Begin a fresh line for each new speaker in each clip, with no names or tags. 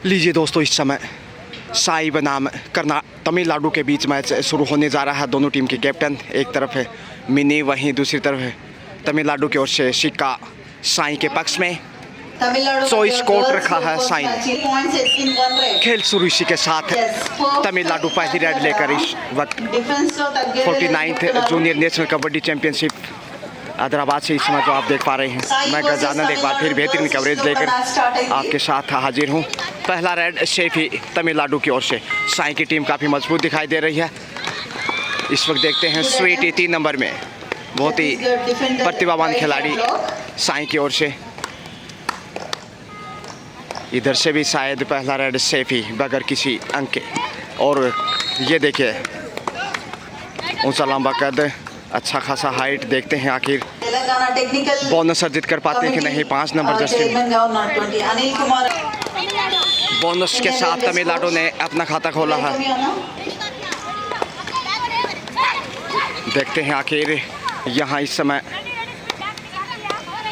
लीजिए दोस्तों, इस समय साई बनाम तमिलनाडु के बीच मैच शुरू होने जा रहा है। दोनों टीम के कैप्टन, एक तरफ है मिनी, वहीं दूसरी तरफ है तमिलनाडु की ओर से शिका साई के पक्ष में। 24 कोर्ट रखा है साई ने। खेल शुरू इसी के साथ तमिलनाडु पहली रेड लेकर इस वक्त 49th junior national kabaddi championship Hyderabad से इस समय जो आप देख पा रहे हैं, मैं गजानंद एक बार फिर बेहतरीन कवरेज लेकर आपके साथ हाजिर हूं। पहला रेड सेफी तमिलनाडु की ओर से। साई की टीम काफ़ी मजबूत दिखाई दे रही है। इस वक्त देखते हैं स्वीटी 3 नंबर में, बहुत ही प्रतिभावान खिलाड़ी साई की ओर से। इधर से भी शायद पहला रेड सेफी बगैर किसी अंक के। और ये देखिए ऊंचा लंबा कद, अच्छा खासा हाइट। देखते हैं आखिर बोनस अर्जित कर पाते हैं कि नहीं। 5 नंबर जर्सी बोनस के साथ तमिलनाडु ने अपना खाता खोला है। देखते हैं आखिर यहाँ इस समय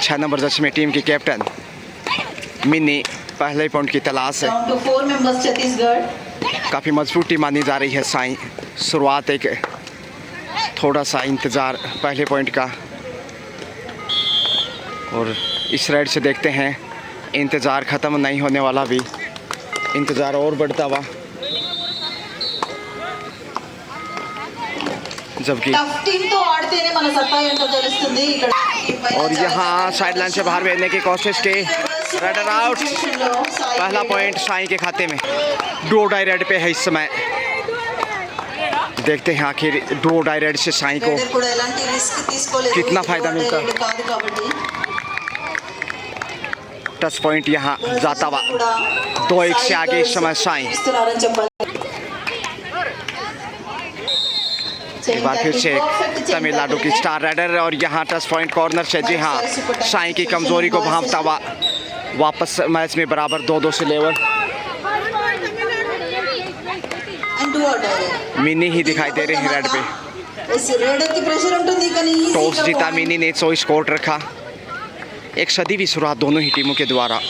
6 नंबर जर्सी में टीम की कैप्टन मिनी पहले पॉइंट की तलाश है। काफ़ी मजबूत टीम मानी जा रही है साई। शुरुआत एक थोड़ा सा इंतज़ार पहले पॉइंट का, और इस राइड से देखते हैं इंतज़ार ख़त्म नहीं होने वाला, भी इंतज़ार और बढ़ता हुआ। जबकि और यहाँ साइड लाइन से बाहर भेजने की कोशिश की, रेडर आउट। पहला पॉइंट साई के खाते में। ड्रो डाई रेड पे है इस समय। देखते हैं आखिर ड्रो डाई रेड से साई को कितना फायदा मिलता है। टच पॉइंट यहाँ जाता हुआ 2-1 से आगे इस समय साई। एक बार फिर से तमिलनाडु की स्टार राइडर, और यहाँ टच पॉइंट कॉर्नर से। जी हाँ, साई की कमजोरी को भांपता हुआ वापस मैच में बराबर 2-2 से लेवल। मिनी ही दिखाई दे रही है रेड पे। टॉस जीता मिनी ने, 24 कोर्ट रखा। एक सदी भी शुरुआत दोनों ही टीमों के द्वारा।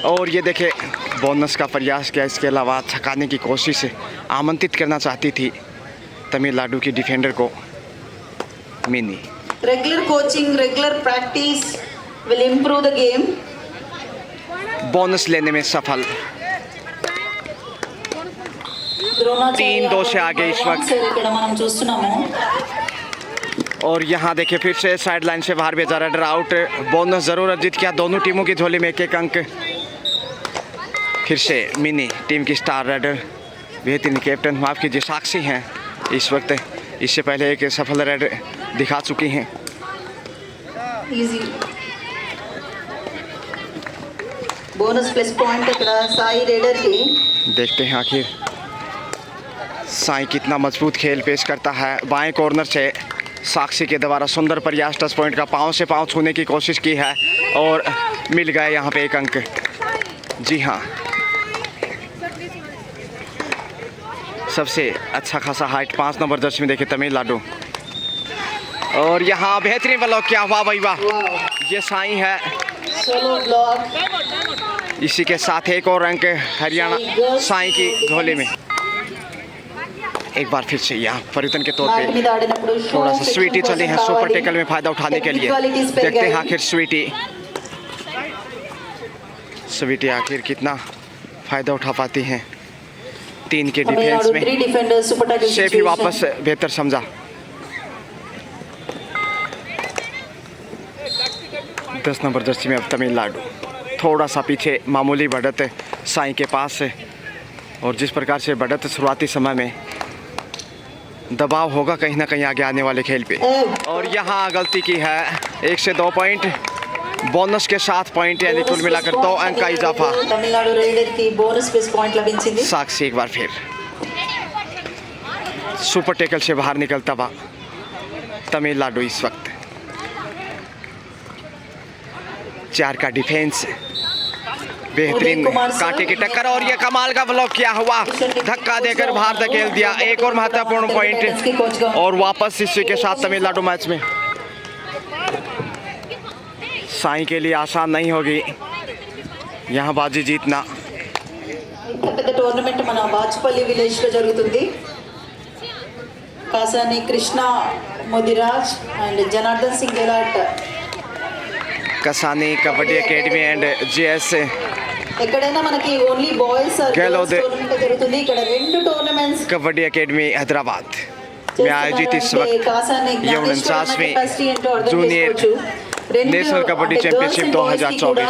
और ये देखे बोनस का प्रयास किया, इसके अलावा थकाने की कोशिश आमंत्रित करना चाहती थी तमिलनाडु की डिफेंडर को mini.
Regular coaching, regular practice will improve the game.
Bonus लेने में सफल। 3-2 से आगे इस वक्त। और यहाँ देखिए फिर से साइड लाइन से बाहर भेजा, रेडर आउट। बोनस जरूर अर्जित किया दोनों टीमों की झोली में 1-1 अंक। फिर से मिनी टीम की स्टार रेडर, बेहतरीन कैप्टन, माफ कीजिए साक्षी हैं इस वक्त। इससे पहले एक सफल रेड दिखा चुकी हैं।
Bonus plus point Sai raider की।
देखते हैं आखिर साई कितना मजबूत खेल पेश करता है। बाएं कॉर्नर से साक्षी के द्वारा सुंदर प्रयास, टच पॉइंट का पांव से पांव छूने की कोशिश की है और मिल गया यहाँ पे 1 अंक। जी हाँ, सबसे अच्छा खासा हाइट 5 नंबर जर्सी में देखिए तमिलनाडु। और यहाँ बेहतरीन ब्लॉक किया हुआ, भाई वाह, ये साई है। इसी के साथ एक और अंक हरियाणा साई की झोली में। एक बार फिर से यहाँ परिवर्तन के तौर पे थोड़ा सा स्वीटी चले हैं सुपर टेकल में फायदा उठाने के लिए। देखते हैं आखिर स्वीटी आखिर कितना फायदा उठा पाती हैं 3 के डिफेंस में। सेफ ही वापस बेहतर समझा। दस नंबर जर्सी में अब तमिलनाडु थोड़ा सा पीछे, मामूली बढ़त साई के पास है। और जिस प्रकार से बढ़त शुरुआती समय में, दबाव होगा कहीं ना कहीं आगे आने वाले खेल पे। और यहाँ गलती की है। 1 से 2 पॉइंट, बोनस के 7 पॉइंट, यानी कुल मिलाकर 2 अंक का इजाफा।
तमिलनाडु रेडर की बोनस प्लस पॉइंट लभिंचिंदी।
साक्षी एक बार फिर सुपर टेकल से बाहर निकलता हुआ तमिलनाडु इस वक्त। 4 का डिफेंस, बेहतरीन कांटे की टक्कर, और ये कमाल का ब्लॉक किया हुआ, धक्का देकर बाहर धकेल दिया। एक और महत्वपूर्ण पॉइंट, और वापस इसी के साथ तमिलनाडु मैच में। साई के लिए आसान नहीं होगी यहाँ बाजी जीतना।
ఇంత పెద్ద టోర్నమెంట్ మన బాచుపల్లి విలేజ్ లో జరుగుతుంది. Kasani Krishna Mudiraj and Janardhan Singh Gehlot.
Kasani kabaddi academy and GS
ఎక్కడైనా మనకి ఓన్లీ బాయ్స్
గెలవదు.
టోర్నమెంట్ జరుగుతుంది. ఇక్కడ రెండు టోర్నమెంట్స్
कबड्डी अकेडमी हैदराबाद में आयोजित इस वक्त ये 49वीं junior national kabaddi championship 2024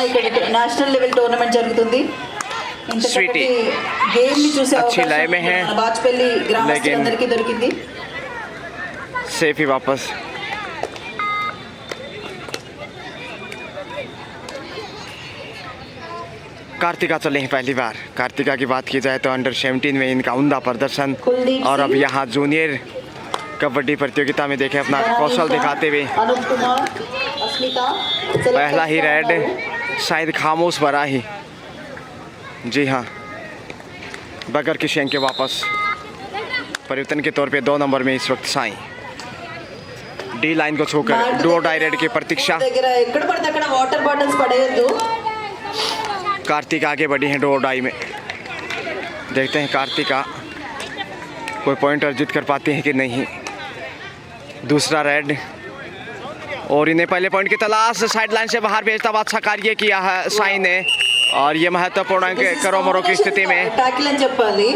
national level tournament జరుగుతుంది. ఇంత
స్వీటీ
గేమ్ ని చూసే
अच्छी
అవకాశం
लय में है,
మన బాచుపల్లి గ్రామస్తులందరికీ దొరికింది.
सेफ ही वापस। कार्तिका चले हैं पहली बार। कार्तिका की बात की जाए तो अंडर 17 में इनका उम्दा प्रदर्शन
कुलदीप
और अब
सिंह।
यहाँ जूनियर कबड्डी प्रतियोगिता में देखें अपना कौशल दिखाते हुए
अनूप कुमार, अस्मिता,
पहला ही रेड शायद खामोश भरा ही। जी हाँ, बगैर किसी अंक के वापस परिवर्तन के तौर पे 2 नंबर में इस वक्त साई डी लाइन को छूकर डो डायरेड की प्रतीक्षा।
దగ్గర ఎక్కడ పడితే అక్కడ వాటర్ బాటిల్స్ పడేయద్దు.
कार्तिक आगे बढ़ी हैं डो डाई में। देखते हैं कार्तिका कोई पॉइंट अर्जित कर पाती हैं कि नहीं। दूसरा रेड और इन्हें पहले पॉइंट की तलाश, साइड लाइन से बाहर भेजता हुआ अच्छा कार्य किया है साई ने और ये महत्वपूर्ण अंक करो मरो की स्थिति में
టాకిల్ అని చెప్పాలి.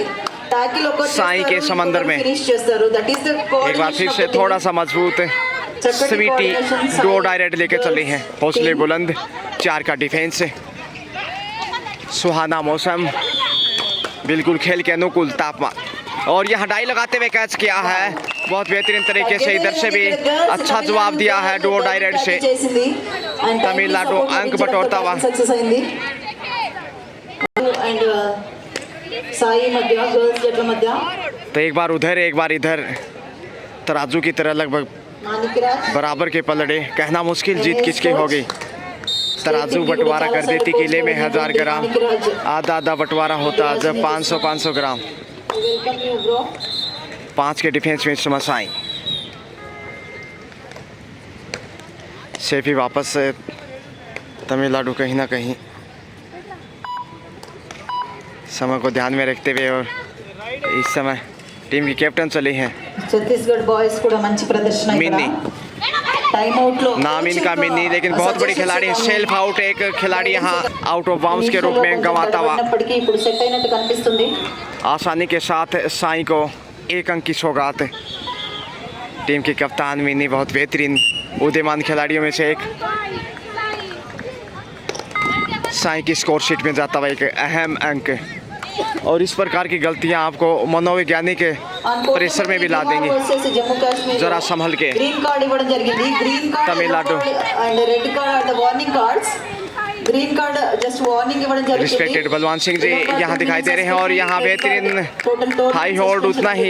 టాకిల్ ఒక
साई के समंदर में
ఫినిష్ చేస్తారు. దట్ ఈస్ ద
एक बार फिर से थोड़ा सा मजबूत स्वीटी डो डायरेक्ट लेके चली हैं। हौसले बुलंद, 4 का डिफेंस, सुहाना मौसम, बिल्कुल खेल के अनुकूल तापमान और यहाँ डाई लगाते हुए कैच किया है। बहुत बेहतरीन तरीके से इधर से भी अच्छा जवाब दिया है डो डायरेक्ट से। तमिलनाडु अंक बटोरता हुआ।
సక్సెస్ అయింది. అండ్ సాయి మధ్య గర్ల్స్ జట్ల మధ్య
तो एक बार उधर एक बार इधर, तराजू की तरह लगभग
మాణిక్యరాజ్
बराबर के पलड़े। कहना मुश्किल जीत किसकी होगी। तराजू बंटवारा कर देती किले में 1000 ग्राम, आधा आधा बंटवारा होता जब 500 ग्राम।
Welcome you bro.
5 के डिफेंस में समसाई सेफी वापस तमिलनाडु कहीं ना कहीं समय को ध्यान में रखते हुए और इस समय टीम की कैप्टन चली हैं
ఛత్తీస్గఢ్ బాయ్స్ కూడా మంచి ప్రదర్శన ఇక్కడ.
मिन्नी।
टाइम आउट लो
नाम इनका मिन्नी, लेकिन बहुत बड़ी खिलाड़ी है। सेल्फ आउट एक खिलाड़ी यहाँ आउट ऑफ बाउंड्स के रूप में गंवाता हुआ।
ఉన్నప్పటికీ ఇప్పుడు సెట్ అయినట్టు కనిపిస్తుంది.
आसानी के साथ साई को 1 अंक की सौगात। टीम के कप्तान मिन्नी बहुत बेहतरीन उदीयमान खिलाड़ियों में से एक। साई की स्कोर शीट में जाता हुआ एक अहम अंक और इस प्रकार की गलतियां आपको मनोवैज्ञानिक प्रेशर में भी ला देंगी।
జమ్మూ కాశ్మీర్
जरा संभल के।
గ్రీన్ కార్డ్ ఇవ్వడం జరిగింది. Green card
Tamil Nadu.
And red card the warning cards. Green card just warning ఇవ్వడం జరిగింది.
रिस्पेक्टेड बलवान सिंह जी यहाँ दिखाई दे रहे हैं और यहाँ बेहतरीन हाई होल्ड उतना ही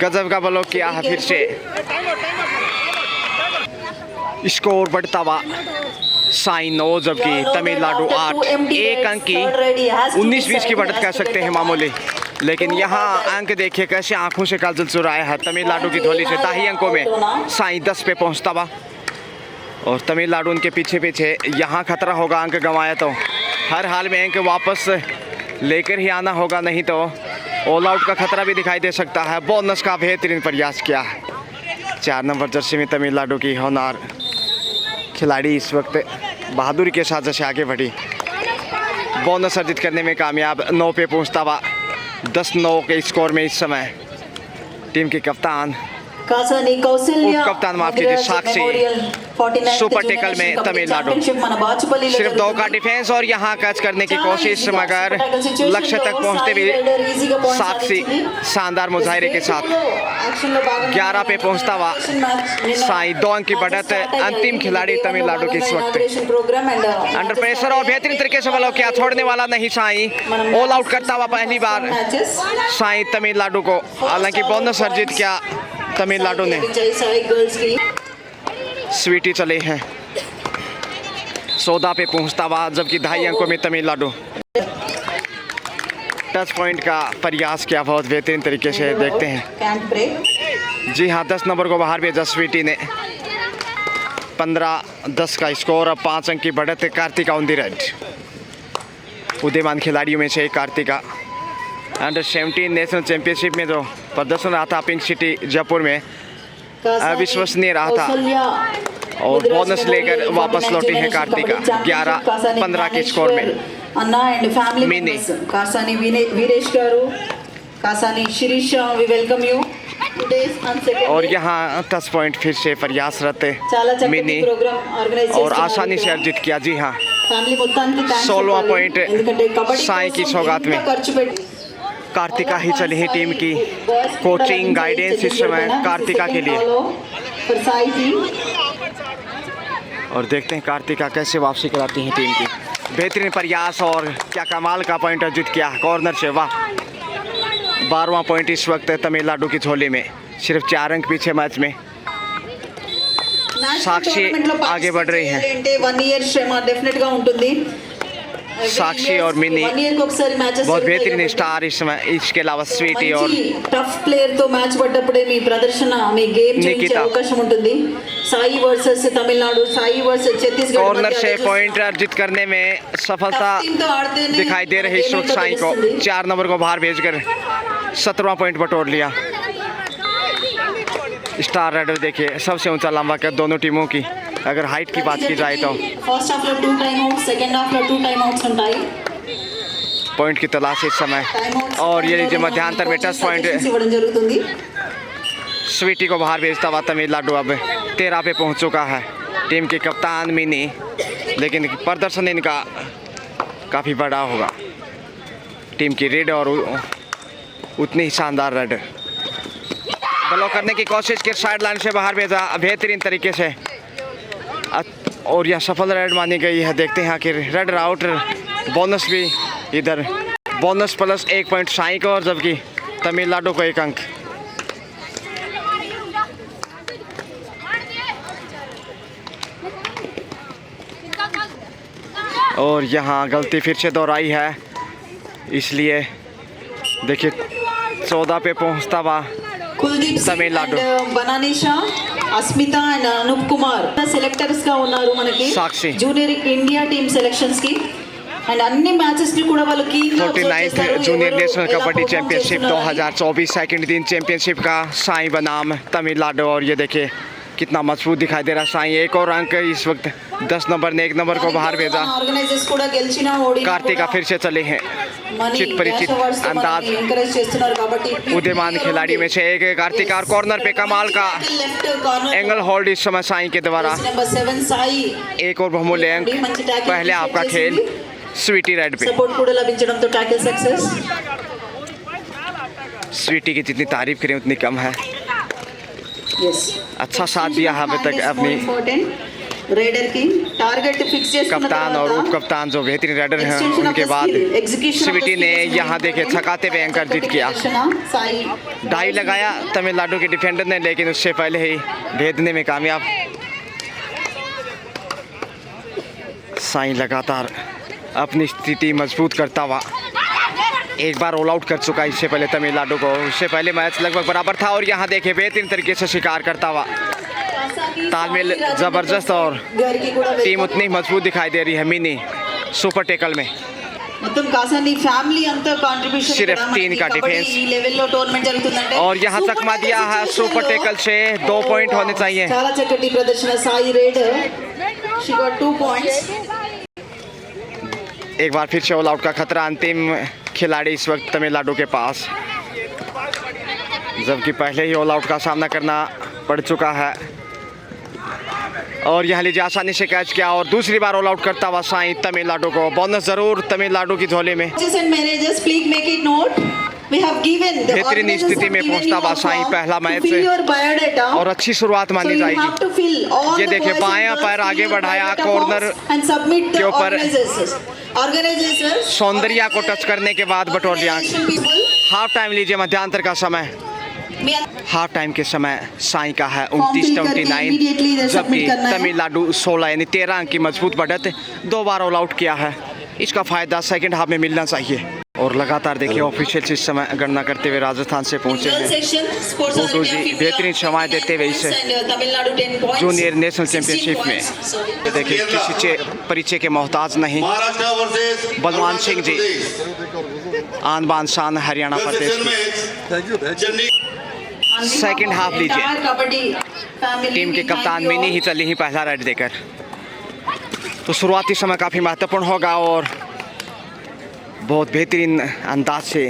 गजब का ब्लॉक किया है। फिर से स्कोर बढ़ता हुआ साई 9 जबकि तमिलनाडु 8। 1 अंक की 19-20 की बढ़त कह सकते हैं मामूली, लेकिन यहाँ अंक देखिए कैसे आंखों से काजल चुराया है तमिलनाडु की झोली से। ताही अंकों में साई 10 पे पहुँचता हुआ और तमिलनाडु उनके पीछे पीछे। यहाँ खतरा होगा अंक गंवाया तो हर हाल में अंक वापस लेकर ही आना होगा, नहीं तो ऑल आउट का खतरा भी दिखाई दे सकता है। बोनस का बेहतरीन प्रयास किया है। 4 नंबर जर्सी में तमिलनाडु की होनहार खिलाड़ी इस वक्त बहादुरी के साथ जैसे आगे बढ़ी, बोनस अर्जित करने में कामयाब। 9 पे पहुँचता हुआ 10-9 के स्कोर में इस समय टीम के कप्तान
కాసాని కౌశల్య
उप कप्तान माफ कीजिए साक्षी। सुपर टेकल में तमिलनाडु
మన బాచుపల్లిలో
सिर्फ 2 का डिफेंस और यहाँ कैच करने की कोशिश, मगर लक्ष्य तक पहुँचते भी साक्षी शानदार मुजाहिरे के साथ 11 पे पहुँचता हुआ साई 2 अंक की बढ़त। अंतिम खिलाड़ी तमिलनाडु की इस वक्त अंडर प्रेशर और बेहतरीन तरीके से ब्लॉक किया, छोड़ने वाला नहीं साई। ऑल आउट करता हुआ पहली बार साई तमिलनाडु को, हालांकि बोनस अर्जित किया तमिलनाडु ने।
సాయి గర్ల్స్ కి
स्वीटी चले हैं 14 पे पहुंचता हुआ जबकि 2.5 अंकों में तमिलनाडु। टच पॉइंट का प्रयास किया बहुत बेहतरीन तरीके से, देखते हैं।
Camp break.
जी हाँ, 10 नंबर को बाहर भेजा स्वीटी ने। 15-10 का स्कोर। अब 5 अंक की बढ़त कार्तिका ऑन द रेड। उदीयमान खिलाड़ियों में से एक कार्तिका अंडर-17 नेशनल चैंपियनशिप में जो प्रदर्शन रहा था पिंक सिटी जयपुर में, अविश्वसनीय रहा था और बोनस लेकर वापस लौटी है कार्तिका 11-15 के स्कोर में।
अन्ना and family
mini.
Members Kasani Veeresh गारू, Kasani Shirish, we welcome you today's अनसेकेंड
और यहाँ 10 पॉइंट फिर से प्रयासरत
చాలా చక్కటి
मिनी
ప్రోగ్రామ్ ఆర్గనైజ్
और
చేస్తున్నారు
आसानी से अर्जित किया। जी हाँ,
ఫ్యామిలీ మొత్తానికి థాంక్స్
16वां
చెప్పాలి.
पॉइंट
ఎందుకంటే కబడ్డీ
साई की
కోసం
सौगात में।
ఎంత ఖర్చు పెట్టి
कार्तिका ही चली है टीम की कोचिंग गाइडेंस इस समय कार्तिका के लिए।
फॉर साई टीम
और देखते हैं कार्तिका कैसे वापसी कराती है टीम की। बेहतरीन प्रयास और क्या कमाल का पॉइंट अर्जित किया कॉर्नर से, वाह। 12वां पॉइंट इस वक्त तमिलनाडु की झोली में, सिर्फ 4 अंक पीछे मैच में। साक्षी आगे बढ़ रही हैं।
అంటే 1 ఇయర్ శ్రమ డెఫినెట్ గా ఉంటుంది।
साक्षी और मिनी
1 ఇయర్ కి ఒకసారి మ్యాచెస్
बहुत बेहतरीन स्टार इस समय, इसके अलावा स्वीटी और
టఫ్ ప్లేయర్ తో మ్యాచ్ పడ్డప్పుడే మీ ప్రదర్శన మీ గేమ్ చేంజ్
నిఖిత।
అవకాశం ఉంటుంది। Sai versus Tamil Nadu, Sai versus Chhattisgarh
corner से पॉइंट अर्जित करने में सफलता दिखाई दे रही इस वक्त साई को। 4 नंबर को बाहर भेजकर 17वां पॉइंट बटोर लिया। स्टार राइडर देखिए सबसे ऊंचा लंबा क्या दोनों टीमों की अगर हाइट की बात की जाए तो
ఫస్ట్ హాఫ్ లో 2 టైం అవుట్స్, సెకండ్ హాఫ్ లో 2 టైం అవుట్స్ ఉంటాయి।
पॉइंट की तलाश इस समय। और ये लीजिए मध्यांतर में टच पॉइंट
ఇవ్వడం జరుగుతుంది।
स्वीटी को बाहर भेजता हुआ तमिलनाडु अब 13 पे पहुंच चुका है। टीम के कप्तान मिनी, लेकिन प्रदर्शन इनका काफ़ी बड़ा होगा। टीम की रेड और उतनी ही शानदार रेड ब्लॉक करने की कोशिश की, साइड लाइन से बाहर भेजा बेहतरीन तरीके से और यह सफल रेड मानी गई है। देखते हैं कि रेड आउट बोनस भी इधर, बोनस प्लस 1 पॉइंट साई को और जबकि तमिलनाडु को 1 अंक। और यहाँ गलती फिर से दोहराई है, इसलिए देखिए 14 पे पहुँचता हुआ
కుల్దీప్ సింగ్
తమిళనాడు।
అండ్ బనానిషా, అస్మిత అండ్ అనూప్ కుమార్ సెలెక్టర్స్ గా ఉన్నారు మనకి
Sakshi.
Junior India team selections కి। అండ్ అన్ని మ్యాచెస్ ని కూడా వాళ్ళు keen గా observe
49th
చేస్తారు.
जूनियर
ఎవరు
नेशनल
ఎలా
कबड्डी
perform
चैंपियनशिप
చేస్తున్నారు అని।
2024 सेकंड दिन चैंपियनशिप का साई बनाम तमिलनाडु। और ये देखिए कितना मजबूत दिखाई दे रहा साई। 1 और अंक इस वक्त 10 नंबर ने 1 नंबर को बाहर भेजा।
మన ఆర్గనైజర్స్ కూడా గెలిచిన ఓడిన
कार्तिका फिर से चले हैं चित परिचित अंदाज।
ఎంకరేజ్ చేస్తున్నారు కాబట్టి
उदीयमान खिलाड़ी में से एक कार्तिका और कॉर्नर पे कमाल का
లెఫ్ట్ కార్నర్
एंगल होल्ड इस समय साई के द्वारा।
నెంబర్ 7 సాయి
1 और बहुमूल्य अंक पहले आपका खेल स्वीटी रेड पे।
సపోర్ట్ కూడా లభించడంతో టాకిల్ సక్సెస్।
स्वीटी की जितनी तारीफ करें उतनी कम है।
yes
अच्छा साथ दिया है अभी तक अपनी
रेडर की टारगेट फिक्स చేసుకున్న
कप्तान और
తర్వాత
उप कप्तान जो बेहतरीन राइडर हैं
extension of
उनके
the
बाद
skill, execution of the
Sweety ने
skills
यहाँ देखे थकाते हुए अंक अर्जित किया।
साई
ढाई लगाया तमिलनाडु के डिफेंडर ने, लेकिन उससे पहले ही भेदने में कामयाब। साई लगातार अपनी स्थिति मजबूत करता हुआ एक बार ऑल आउट कर चुका इससे पहले तमिलनाडु को। उससे पहले मैच लगभग बराबर था और यहाँ देखिए बेहतरीन तरीके से शिकार करता हुआ। तालमेल जबरदस्त और टीम उतनी मजबूत दिखाई दे रही है। मिनी सुपर टेकल में
మొత్తం కాసాని ఫ్యామిలీ అంతా కాంట్రిబ్యూషన్
सिर्फ 3 का डिफेंस।
ఈ లెవెల్ లో టోర్నమెంట్ జరుగుతుందంటే
और यहाँ चकमा दिया है सुपर टेकल से 2 पॉइंट होने चाहिए।
చాలా చక్కటి ప్రదర్శన సాయి రేడర్ షీ గాట్ 2 పాయింట్స్।
एक बार फिर से ऑल आउट का खतरा अंतिम खिलाड़ी इस वक्त तमिलनाडु के पास, जबकि पहले ही ऑल आउट का सामना करना पड़ चुका है। और यहाँ लीजिए आसानी से कैच किया और दूसरी बार ऑल आउट करता हुआ साई तमिलनाडु को। बोनस जरूर तमिलनाडु की झोली में।
Managers please make it note we have given the
बेहतरीन स्थिति में पहुंचता हुआ साई पहला मैच से और अच्छी शुरुआत मानी जाएगी। ये देखिए बायां पैर आगे बढ़ाया कॉर्नर के ऊपर सौंदर्या को टच करने के बाद बटोर लिया। हाफ टाइम लीजिए मध्यांतर का समय। हाफ टाइम के समय साई का है 29-29, जबकि तमिलनाडु 16 यानी 13 अंक की मजबूत बढ़त 2 बार ऑल आउट किया है। इसका फायदा सेकंड हाफ में मिलना चाहिए। और लगातार देखिए ऑफिशियल इस समय गणना करते हुए राजस्थान से पहुंचे
Girls
हैं
section, Sports
Guddu
Authority
ji
of India,
बेहतरीन सेवाएं देते हुए इसे
and Tamil Nadu 10 points.
Junior national
16
championship में
points, sorry.
देखिए किसी से परिचय के मोहताज नहीं
महाराष्ट्र वर्सेस
बलवान सिंह जी आन बान शान हरियाणा प्रदेश के
Chennai
On behalf
Second
of
half
the
लीजिए।
entire Kabaddi family,
टीम के
we thank
कप्तान
you
मिनी
all.
ही चली ही पहला रेड देकर तो शुरुआती समय काफ़ी महत्वपूर्ण होगा और बहुत बेहतरीन अंदाज से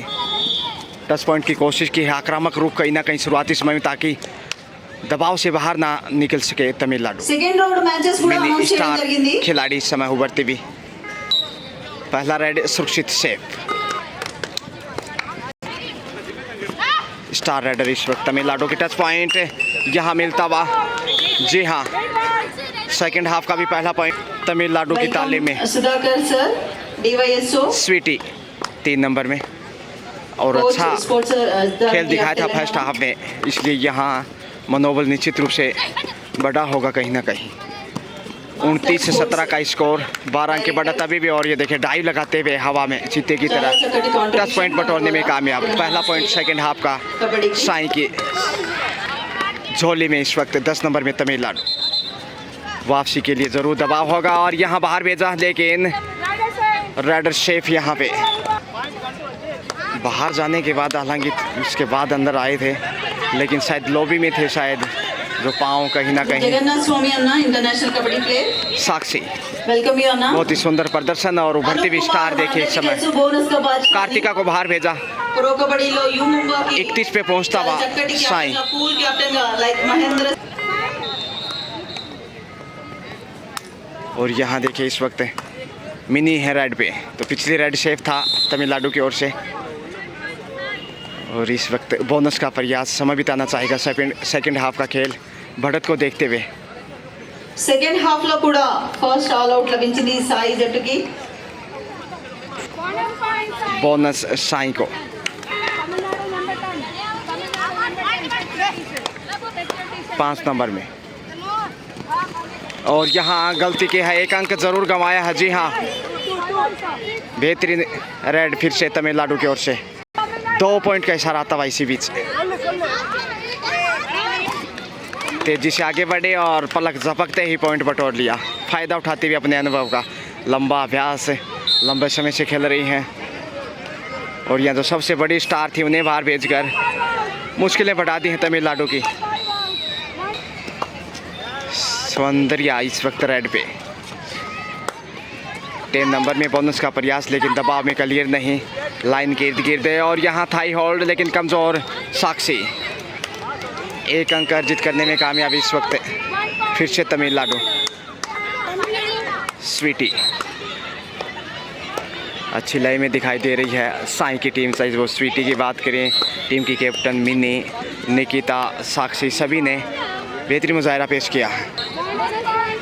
10 पॉइंट की कोशिश की है आक्रामक रूप कहीं ना कहीं शुरुआती समय में ताकि दबाव से बाहर ना निकल सके तमिलनाडु
Second round matches కూడా
मिनी
announce చేయడం
स्टार
జరిగింది.
खिलाड़ी इस समय उभरते भी पहला रेड सुरक्षित सेफ स्टार रेडर इस वक्त तमिलनाडु के टच पॉइंट यहाँ मिलता हुआ जी हाँ सेकंड हाफ का भी पहला पॉइंट तमिलनाडु की ताले में
Welcome, Sudhakar sir, DYSO.
Sweety 3 number में और
Coach,
अच्छा
sports,
खेल दिखाया था
Telangana.
फर्स्ट हाफ में इसलिए यहाँ मनोबल निश्चित रूप से बड़ा होगा कहीं ना कहीं 29 से 17 का स्कोर 12 अंक के बढ़त अभी भी और ये देखिए डाइव लगाते हुए हवा में चीते की तरह 10 पॉइंट बटोरने में कामयाब पहला पॉइंट सेकंड हाफ का
कबड्डी की.
साई की झोली में इस वक्त 10 नंबर में तमिलनाडु वापसी के लिए ज़रूर दबाव होगा और यहाँ बाहर भेजा लेकिन रेडर शेफ यहाँ पे बाहर जाने के बाद हालांकि उसके बाद अंदर आए थे लेकिन शायद लॉबी में थे शायद जो पाँव कहीं ना कहीं
Jagannath Swami Anna international kabaddi player.
Sakshi
welcome you Anna.
बहुत ही सुंदर प्रदर्शन और उभरती हुई स्टार देखिए इस समय
बोनस का बादशाह.
कार्तिका को बाहर भेजा
प्रो कबड्डीలో యు ముంబాకి
31 पे पहुंचता हुआ
చక్కటి
साई
కెప్టెన్ కూల్ కెప్టెన్ గా లైక్ మహేంద్ర.
और यहाँ देखिए इस वक्त मिनी है रेड पे तो पिछली रेड शेफ था तमिलनाडु की ओर से और इस वक्त बोनस का प्रयास समय बिताना चाहेगा सेकंड हाफ का खेल बढ़त को देखते हुए
సెకండ్ హాఫ్ లో కూడా ఫస్ట్ ఆల్ అవుట్ లభించింది సాయి జట్టుకి.
बोनस साई को 5 नंबर में और यहाँ गलती की है एक अंक जरूर गंवाया है जी हाँ बेहतरीन रेड फिर से तमिलनाडु की ओर से 2 पॉइंट का इशारा आता हुआ इसी बीच तेजी से आगे बढ़े और पलक झपकते ही पॉइंट बटोर लिया फायदा उठाते हुए अपने अनुभव का लंबा अभ्यास लंबे समय से खेल रही हैं और यहाँ जो सबसे बड़ी स्टार थी उन्हें बाहर भेजकर मुश्किलें बढ़ा दी हैं तमिलनाडु की सौंदर्या इस वक्त रेड पे 10 नंबर में बोनस का प्रयास लेकिन दबाव में क्लियर नहीं लाइन के इर्द गिर्द और यहाँ थाई होल्ड लेकिन कमज़ोर साक्षी एक अंक अर्जित करने में कामयाब इस वक्त फिर से तमिलनाडु स्वीटी अच्छी लय में दिखाई दे रही है साई की टीम साइज वो स्वीटी की बात करें टीम की कैप्टन मिनी निकिता साक्षी सभी ने बेहतरीन मुजाहरा पेश किया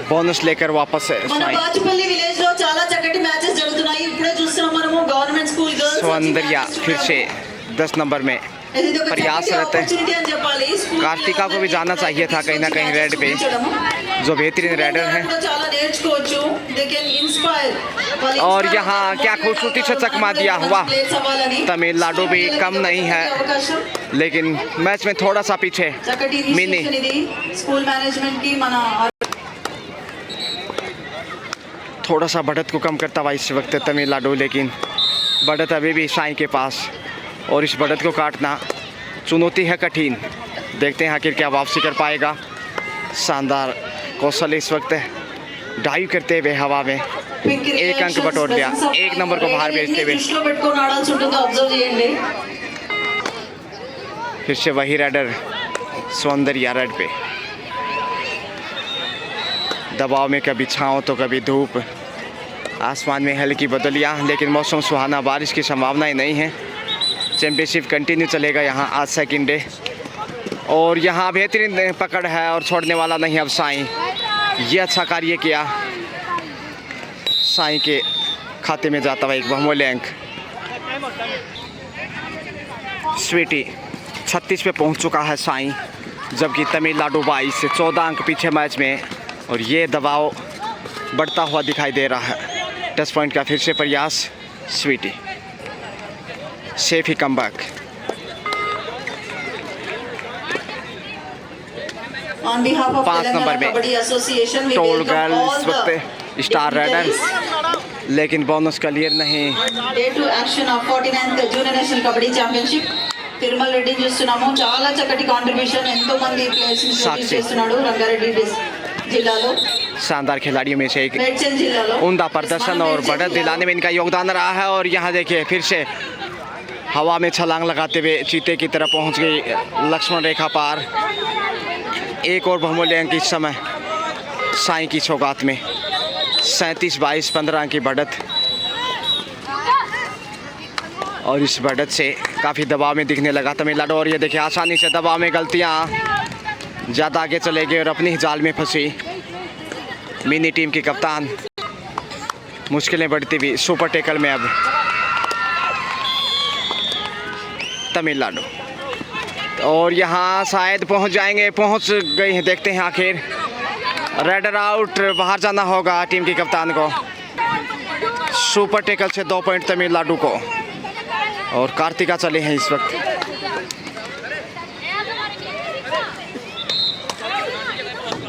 बोनस लेकर वापस
మన
साई
బాచుపల్లి విలేజ్ లో చాలా చక్కటి మ్యాచెస్ జరుగుతున్నాయి. ఇప్పుడే చూస్తున్నాం మనము గవర్నమెంట్ స్కూల్ గర్ల్స్
सौंदर्या फिर से 10 नंबर में प्रयासरत है। कार्तिका को भी जाना चाहिए था कहीं ना कहीं रेड पे जो बेहतरीन रेडर हैं और यहाँ क्या खूबसूरती से चकमा दिया हुआ तमिलनाडु भी कम नहीं है लेकिन मैच में थोड़ा सा पीछे मिनी
स्कूल मैनेजमेंट की मना
थोड़ा सा बढ़त को कम करता हुआ इस वक्त तमिलनाडु लेकिन बढ़त अभी भी साई के पास और इस बढ़त को काटना चुनौती है कठिन देखते हैं आखिर क्या वापसी कर पाएगा शानदार कौशल इस वक्त डाइव करते हुए हवा में एक अंक बटोर लिया 1 नंबर को बाहर भेजते हुए फिर से वही रेडर सौंदर्या रेड पे दबाव में कभी छाँव तो कभी धूप आसमान में हल्की बदलियाँ लेकिन मौसम सुहाना बारिश की संभावनाएं नहीं है चैंपियनशिप कंटिन्यू चलेगा यहाँ आज सेकंड डे और यहाँ बेहतरीन पकड़ है और छोड़ने वाला नहीं अब साई ये अच्छा कार्य किया साई के खाते में जाता हुआ एक बहुमूल्य अंक स्वीटी 36 पे पहुँच चुका है साई जबकि तमिलनाडु 22 से 14 अंक पीछे मैच में और ये दबाव बढ़ता हुआ दिखाई दे रहा है 10 पॉइंट का फिर से प्रयास स्वीटी सेफी comeback.
On behalf of
5 number
Telangana
में
Kabaddi Association, we
toll
welcome
girl
all
इस वक्त
the
स्टार रेडर,
dignitaries.
लेकिन बोनस क्लियर नहीं।
Day 2 action of 49th Junior National Kabaddi Championship. Tirumala Reddy చూస్తున్నాము, చాలా చక్కటి కాంట్రిబ్యూషన్, ఎంతో మంది ప్లేయర్స్
సాక్షి.
చేస్తున్నాడు రంగారెడ్డి జిల్లాలో,
शानदार खिलाड़ियों में से एक
మేడ్చల్ జిల్లాలో
उमदा प्रदर्शन और बढ़त दिलाने में इनका योगदान रहा है। और यहाँ देखिए फिर से हवा में छलांग लगाते हुए चीते की तरफ पहुँच गई लक्ष्मण रेखा पार। एक और बहुमूल्य अंक इस समय साईं की सौगात में 37-22-15 की बढ़त। और इस बढ़त से काफ़ी दबाव में दिखने लगा तमिलनाडु। और ये देखिए आसानी से दबाव में गलतियाँ, ज़्यादा आगे चले गए और अपनी ही जाल में फंसी मिनी टीम की कप्तान। मुश्किलें बढ़ती हुई सुपर टेकल में अब तमिलनाडु। और यहाँ शायद पहुँच जाएंगे, पहुँच गई हैं, देखते हैं आखिर। रेडर आउट, बाहर जाना होगा टीम की कप्तान को। सुपर टेकल से 2 पॉइंट तमिलनाडु को। और कार्तिका चले हैं इस वक्त।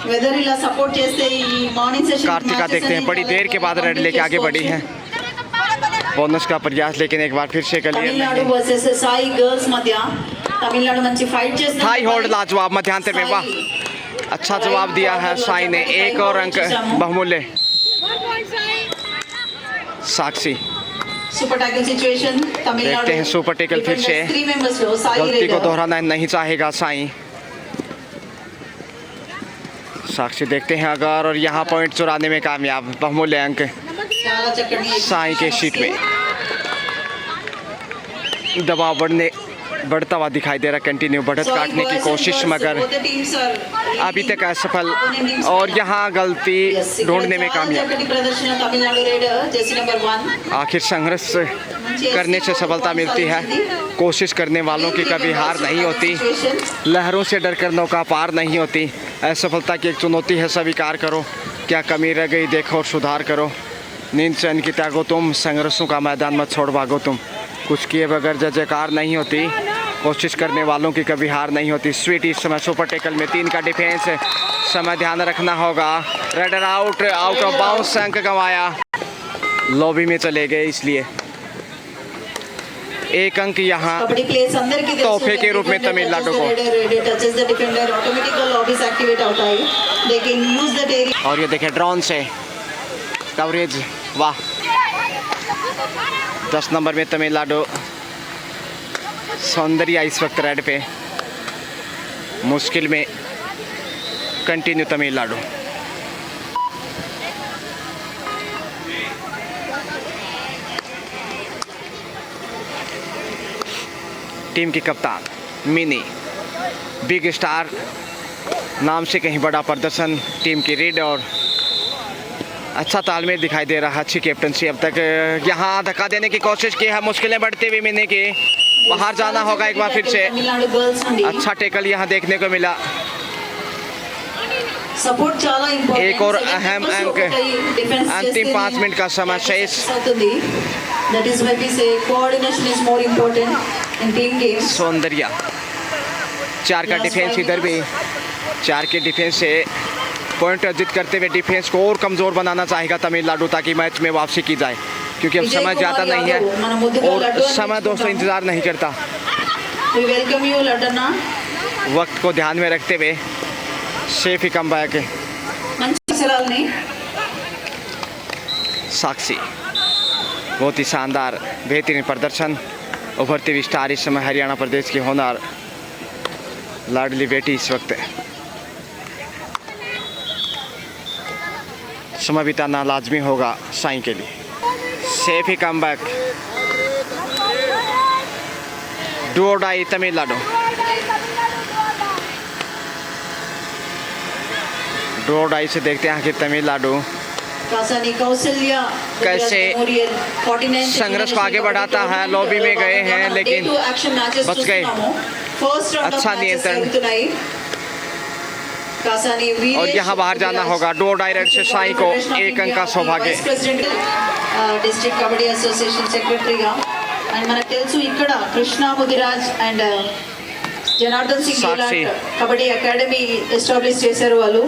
వెదర్ ఇలా సపోర్ట్ చేస్తే ఈ మార్నింగ్ సెషన్
कार्तिका देखते हैं बड़ी देर के बाद रेड लेके आगे बढ़ी है। बोनस का प्रयास लेकिन एक बार फिर से कर लिया
తమిళనాడు వర్సెస్ సాయి గర్ల్స్ మధ్య తమిళనాడు మంచి ఫైట్ చేస్తుంది।
थाई होल्ड लाजवाब मध्यांतर में, वाह अच्छा जवाब दिया है साई ने। एक और अंक बहुमूल्य साक्षी।
सुपर टैकल सिचुएशन तमिलनाडु,
देखते हैं सुपर टैकल फिर से।
3 मेंबर्स लो, साई
गलती को
रेडर।
दोहराना नहीं चाहेगा साई। साक्षी देखते हैं अगर, और यहाँ पॉइंट चुराने में कामयाब, बहुमूल्य अंक
చాలా చక్కటి
साई के शीट में। दबाव बढ़ता हुआ दिखाई दे रहा, कंटिन्यू बढ़त काटने की कोशिश मगर अभी तक असफल। और यहाँ गलती ढूंढने में कामयाब।
प्रदर्शन तमिलनाडु रेडर जर्सी नंबर 1।
आखिर संघर्ष करने से सफलता मिलती है। कोशिश करने वालों की कभी हार नहीं होती। लहरों से डर कर नौका पार नहीं होती। असफलता की एक चुनौती है, स्वीकार करो। क्या कमी रह गई देखो और सुधार करो। नींद चैन की त्यागो तुम, संघर्षों का मैदान मत छोड़ भागो तुम। कुछ किए बगैर जय जयकार नहीं होती। कोशिश करने वालों की कभी हार नहीं होती। स्वीट इस समय सुपर टेकल में 3 का डिफेंस, समय ध्यान रखना होगा। Raider out, out of bounce, अंक गंवाया, लॉबी में चले गए, इसलिए एक अंक यहाँ
कबड्डी प्लेयर्स అందరికీ తెలుసు,
तोहफे के रूप में तमिलनाडु को।
Touches the defender automatically lobbies activate होता है, they can use that area.
और ये देखें ड्रोन से कवरेज, वाह 10 नंबर में तमिलनाडु। सौंदर्य इस वक्त रेड पे, मुश्किल में कंटिन्यू तमिलनाडु। टीम की कप्तान मिनी बिग स्टार नाम से कहीं बड़ा प्रदर्शन टीम की रीड। और अच्छा तालमेल दिखाई दे रहा, अच्छी कैप्टनसी अब तक। यहाँ धक्का देने की कोशिश की है, मुश्किलें बढ़ती हुई मिनी की। बाहर जाना होगा एक बार फिर से।
तमिलनाडु गर्ल्स నుండి
अच्छा टेकल यहाँ देखने को मिला।
सपोर्ट చాలా ఇంపార్టెంట్।
एक और अहम अंक, अंतिम 5 मिनट का समय शेष।
दैट इज व्हाई वी से coordination is more important in team games.
Soundarya 4 का डिफेंस, इधर भी 4 के डिफेंस से पॉइंट अर्जित करते हुए डिफेंस को और कमज़ोर बनाना चाहेगा तमिलनाडु, ताकि मैच में वापसी की जाए। क्योंकि अब समय ज़्यादा नहीं है और समय दोस्तों इंतज़ार नहीं करता।
वी वेलकम यू लडना।
वक्त को ध्यान में रखते हुए सेफी कमबैक
మంచి అక్షరాల్ని
साक्षी, बहुत ही शानदार बेहतरीन प्रदर्शन। उभरती हुई स्टार इस समय हरियाणा प्रदेश की होनहार लाडली बेटी इस वक्त समय बिताना लाजमी होगा साईं के लिए। सेफी कमबैक, डू और डाई तमिलनाडु। डू और डाई से देखते हैं कि तमिलनाडु
कासानी कौशल्या
कैसे संघर्ष को आगे बढ़ाता है। लॉबी में गए हैं लेकिन बच गए। अच्छा नियंत्रण। और यहाँ बाहर जाना होगा। डू और डाई रेड से साईं को 1 अंक का सौभाग्य।
District kabaddi association secretary and మనకు తెలుసు ఇక్కడ Krishna Mudiraj and Janardhan Singh
Sakshi.
Gehlot kabaddi academy establish చేశారు వాళ్ళు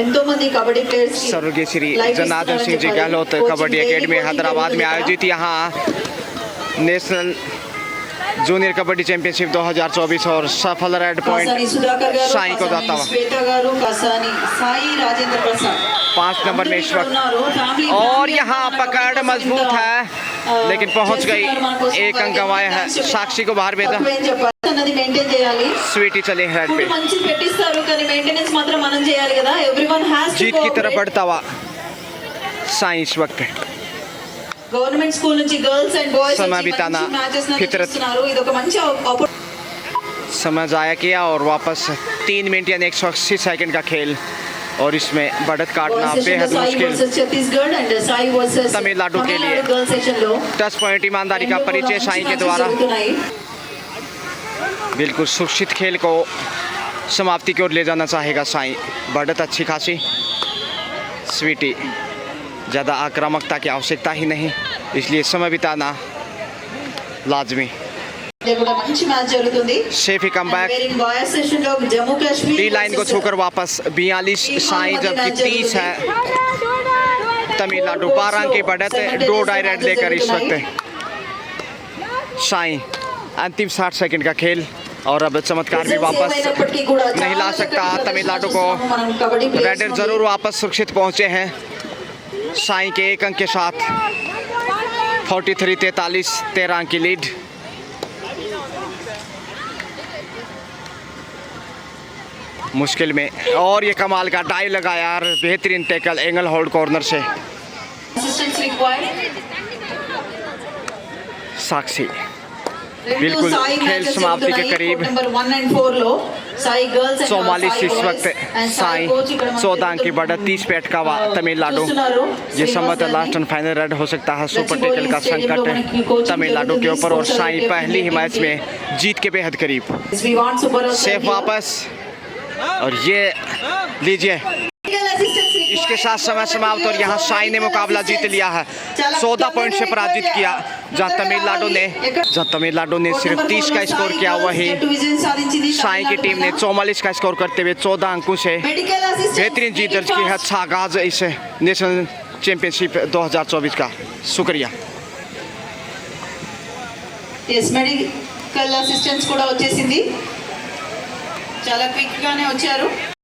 ఎంతో మంది కబడ్డీ ప్లేయర్స్
स्वर्गीय श्री जनार्दन सिंह जी गहलोत कबड्डी एकेडमी हैदराबाद में आयोजित यहाँ नेशनल जूनियर कबड्डी चैंपियनशिप 2024 और सफल रेड
కాసాని
पॉइंट
సుధాకర్ గారు
साई को
కాసాని
दाता हुआ।
శ్వేత గారు కాసాని సాయి రాజేంద్ర ప్రసాద్
5 नंबर में इस वक्त
ఉన్నారు. ఫ్యామిలీ
और
ఫ్యామిలీ
यहाँ
అన్నారు
पकड़
కాబట్టి
मजबूत
కొంత,
है लेकिन पहुंच गई। एक अंक गंवाया है। साक्षी को बाहर भेजा।
తక్కువేం చెప్పాలి అన్నది మెయింటైన్ చేయాలి
स्वीटी चले रेड
ఫుడ్
पे
మంచి పెట్టిస్తారు కానీ మెయింటెనెన్స్ మాత్రం మనం చేయాలి కదా ఎవ్రీవన్ హ్యాస్ టు
जीत की तरफ बढ़ता हुआ साई इस वक्त
గవర్నమెంట్ స్కూల్ నుంచి గర్ల్స్ అండ్ బాయ్స్
समय बिताना, फितरत।
చేస్తున్నారు ఇది ఒక మంచి
समय ज़ाया किया और वापस 3 मिनट यानी 180 सेकंड का खेल और इसमें बढ़त काटना बेहद मुश्किल।
छत्तीसगढ़ अंड साई वर्सेस
तमिलनाडु के लिए।
गर्ल्स सेक्शन लो
10 पॉइंट ईमानदारी का परिचय साई के द्वारा बिल्कुल सुरक्षित खेल को समाप्ति की ओर ले जाना चाहेगा साई। बढ़त अच्छी खासी। स्वीटी ज़्यादा आक्रामकता की आवश्यकता ही नहीं इसलिए समय बिताना लाजमी।
కూడా మంచి మ్యాచ్ జరుగుతుంది
शेफी कम बैक
బాయ్స్ సెక్షన్ లో జమ్మూ కాశ్మీర్
डी लाइन को छूकर वापस 42 साई जबकि 30 है तमिलनाडु। 12 अंक की बढ़त 2 डायरेक्ट लेकर इस वक्त साई अंतिम 60 सेकंड का खेल और अब चमत्कार भी वापस नहीं ला सकता तमिलनाडु को। रेडर जरूर वापस सुरक्षित पहुंचे हैं साई के 1 अंक के साथ 43-43 13 अंक की लीड। मुश्किल में और ये कमाल का डाइव लगाया यार बेहतरीन टैकल एंगल होल्ड कॉर्नर से
అసిస్టెన్స్ రిక్వైర్డ్
साक्षी बिल्कुल खेल समाप्ति के करीब।
नंबर 1 and 4 లో సాయి గర్ల్స్ అండ్
44 इस वक्त साई 14 अंक की बढ़त 30 पे अटका हुआ तमिलनाडु। ये संभवतः लास्ट एंड फाइनल रेड हो सकता है। सुपर टैकल का संकट तमिलनाडु के ऊपर और साई पहली ही मैच में जीत के बेहद करीब।
वी वांट सुपर
सेफ वापस और ये लीजिए इसके साथ समय समाप्त और यहाँ साई ने मुकाबला जीत लिया है। 14 पॉइंट से पराजित किया जहाँ तमिलनाडु ने सिर्फ 30 का स्कोर किया। वही साई की टीम ने 44 का स्कोर करते हुए 14 अंकों से बेहतरीन जीत दर्ज की है। अच्छा आगाज इस नेशनल चैंपियनशिप 2024 का। शुक्रिया।
ఎస్ మెడికల్ అసిస్టెన్స్ కూడా వచ్చేసింది చాలా క్విక్ గానే వచ్చారు